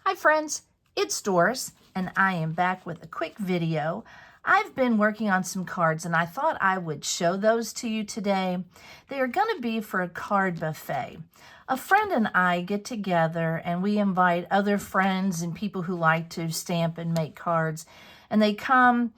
Hi friends, it's Doris and I am back with a quick video. I've been working on some cards and I thought I would show those to you today. They are going to be for a card buffet. A friend and I get together and we invite other friends and people who like to stamp and make cards, and they come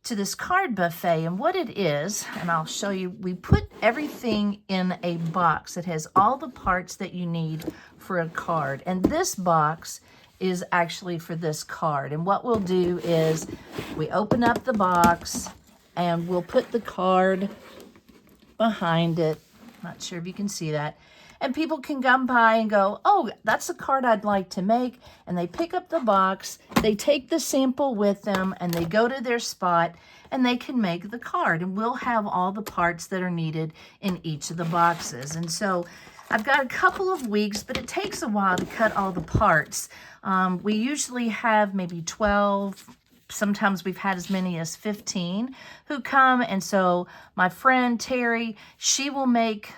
to this card buffet. And what it is, and I'll show you, we put everything in a box that has all the parts that you need for a card. And this box is actually for this card. And what we'll do is we open up the box and we'll put the card behind it. Not sure if you can see that. And people can come by and go, oh, that's the card I'd like to make. And they pick up the box, they take the sample with them, and they go to their spot and they can make the card. And we'll have all the parts that are needed in each of the boxes. And so I've got a couple of weeks, but it takes a while to cut all the parts. We usually have maybe 12, sometimes we've had as many as 15 who come. And so my friend Terry, she will make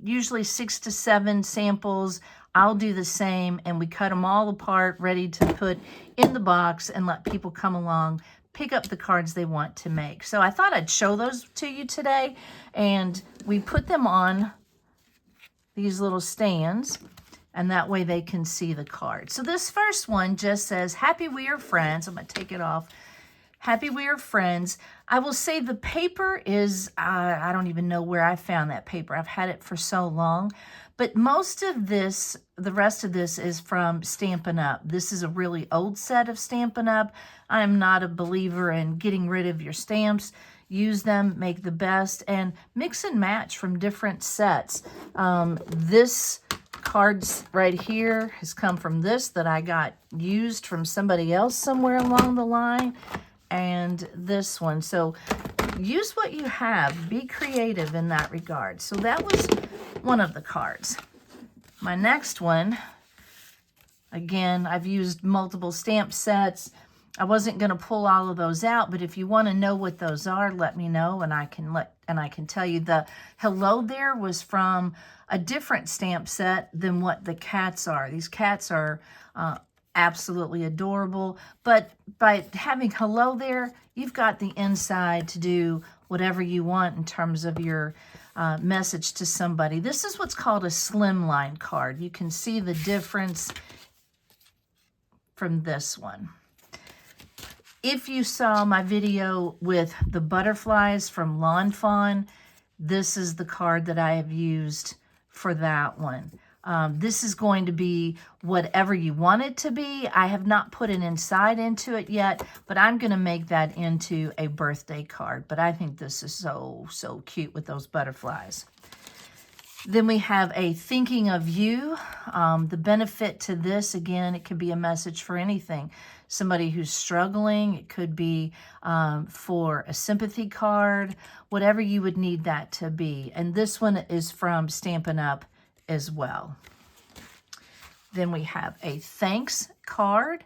usually 6 to 7 samples. I'll do the same, and we cut them all apart, ready to put in the box and let people come along, pick up the cards they want to make. So I thought I'd show those to you today, and we put them on these little stands, and that way they can see the card. So this first one just says, Happy We Are Friends. I'm going to take it off. Happy We Are Friends. I will say the paper is, I don't even know where I found that paper. I've had it for so long. But most of this, the rest of this is from Stampin' Up. This is a really old set of Stampin' Up. I am not a believer in getting rid of your stamps. Use them, make the best, and mix and match from different sets. This cards right here has come from this that I got used from somebody else somewhere along the line. And this one. So use what you have. Be creative in that regard. So that was one of the cards. My next one, again, I've used multiple stamp sets. I wasn't going to pull all of those out, but if you want to know what those are, let me know, and I can tell you. The hello there was from a different stamp set than what the cats are. These cats are absolutely adorable, but by having hello there, you've got the inside to do whatever you want in terms of your message to somebody. This is what's called a slimline card. You can see the difference from this one. If you saw my video with the butterflies from Lawn Fawn, this is the card that I have used for that one. This is going to be whatever you want it to be. I have not put an inside into it yet, but I'm going to make that into a birthday card. But I think this is so, so cute with those butterflies. Then we have a thinking of you. The benefit to this, again, it could be a message for anything. Somebody who's struggling. It could be for a sympathy card, whatever you would need that to be. And this one is from Stampin' Up as well. Then we have a thanks card.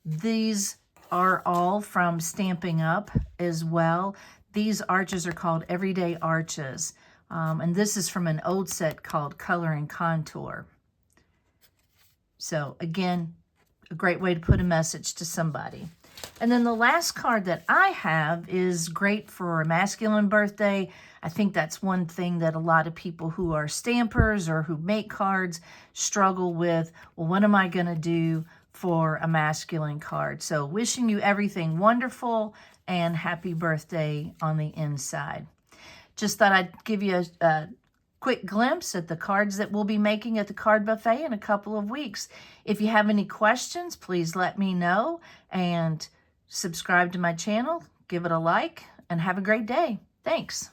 These are all from Stampin' Up as well. These arches are called Everyday Arches. And this is from an old set called Color and Contour. So again, a great way to put a message to somebody. And then the last card that I have is great for a masculine birthday. I think that's one thing that a lot of people who are stampers or who make cards struggle with. Well, what am I going to do for a masculine card? So wishing you everything wonderful and happy birthday on the inside. Just thought I'd give you a quick glimpse at the cards that we'll be making at the card buffet in a couple of weeks. If you have any questions, please let me know, and subscribe to my channel, give it a like, and have a great day. Thanks.